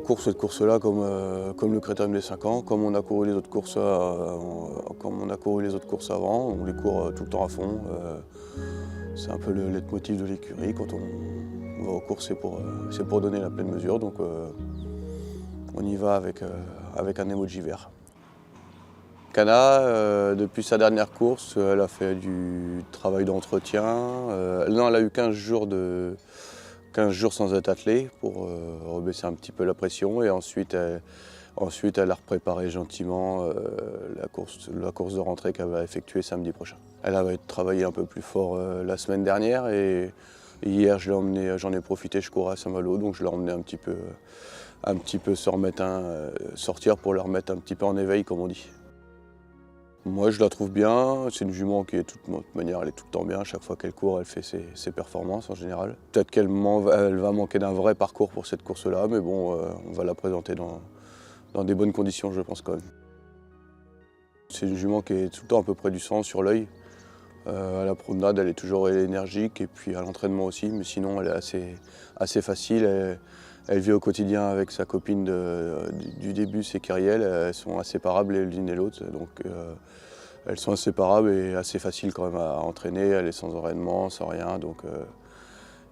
court cette course-là comme le Critérium des 5 ans, comme on a couru les autres courses, avant, on les court tout le temps à fond. C'est un peu le leitmotiv de l'écurie. Quand on va aux courses, c'est pour donner la pleine mesure, donc on y va avec un emoji vert. Kana, depuis sa dernière course, elle a fait du travail d'entretien. Non, elle a eu 15 jours sans être attelée pour rebaisser un petit peu la pression, et ensuite elle a repréparé gentiment la course de rentrée qu'elle va effectuer samedi prochain. Elle avait travaillé un peu plus fort la semaine dernière, et hier j'en ai profité, je courais à Saint-Malo, donc je l'ai emmené un petit peu sortir pour la remettre un petit peu en éveil, comme on dit. Moi, je la trouve bien. C'est une jument qui est de toute manière, elle est tout le temps bien. Chaque fois qu'elle court, elle fait ses performances en général. Peut-être qu'elle va manquer d'un vrai parcours pour cette course-là, mais bon, on va la présenter dans des bonnes conditions, je pense quand même. C'est une jument qui est tout le temps à peu près du 100 sur l'œil. À la promenade, elle est toujours énergique, et puis à l'entraînement aussi, mais sinon, elle est assez facile. Elle vit au quotidien avec sa copine du début, c'est Kyrielle. Elles sont inséparables l'une et l'autre, donc elles sont inséparables et assez faciles quand même à entraîner. Elle est sans entraînement, sans rien, donc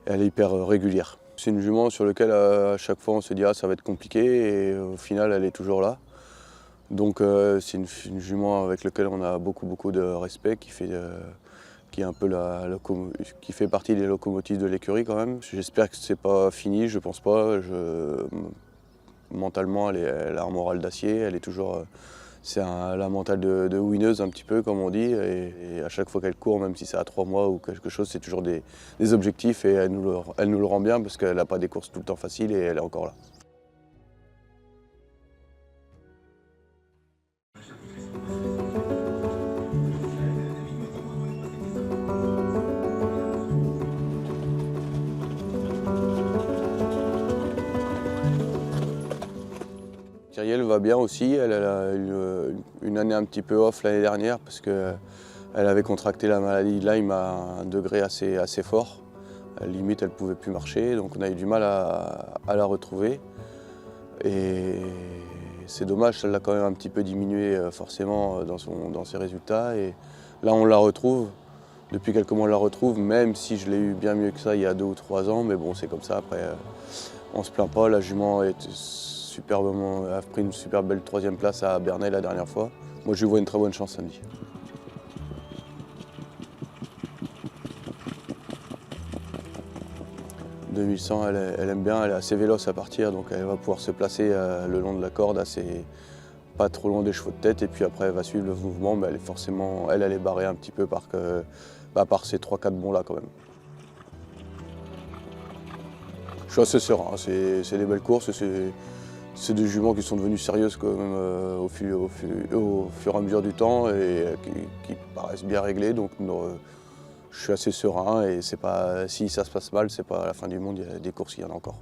elle est hyper régulière. C'est une jument sur laquelle à chaque fois on se dit ah, ça va être compliqué, et au final elle est toujours là. Donc c'est une jument avec laquelle on a beaucoup de respect, qui est un peu qui fait partie des locomotives de l'écurie quand même. J'espère que c'est pas fini, je pense pas. Mentalement, elle a un moral d'acier, elle est toujours. C'est la mentale de winneuse un petit peu, comme on dit, et à chaque fois qu'elle court, même si c'est à 3 mois ou quelque chose, c'est toujours des objectifs, et elle nous le rend bien parce qu'elle n'a pas des courses tout le temps faciles, et elle est encore là. Kyrielle va bien aussi, elle a eu une année un petit peu off l'année dernière parce qu'elle avait contracté la maladie de Lyme à un degré assez fort. Limite, elle ne pouvait plus marcher, donc on a eu du mal à la retrouver. Et c'est dommage, ça l'a quand même un petit peu diminué forcément dans ses résultats. Et là, on la retrouve. Depuis quelques mois, on la retrouve, même si je l'ai eu bien mieux que ça il y a 2 ou 3 ans. Mais bon, c'est comme ça, après, on se plaint pas. La jument a pris une super belle 3e place à Bernay la dernière fois. Moi, je lui vois une très bonne chance samedi. « 2100, elle aime bien, elle est assez véloce à partir, donc elle va pouvoir se placer le long de la corde, pas trop loin des chevaux de tête, et puis après elle va suivre le mouvement, mais elle est barrée un petit peu par ces 3-4 bons là quand même. Je suis assez serein, c'est des belles courses, c'est des juments qui sont devenues sérieuses quand même au fur et à mesure du temps, et qui paraissent bien réglées, donc je suis assez serein, et si ça se passe mal, c'est pas la fin du monde, il y a des courses, il y en a encore.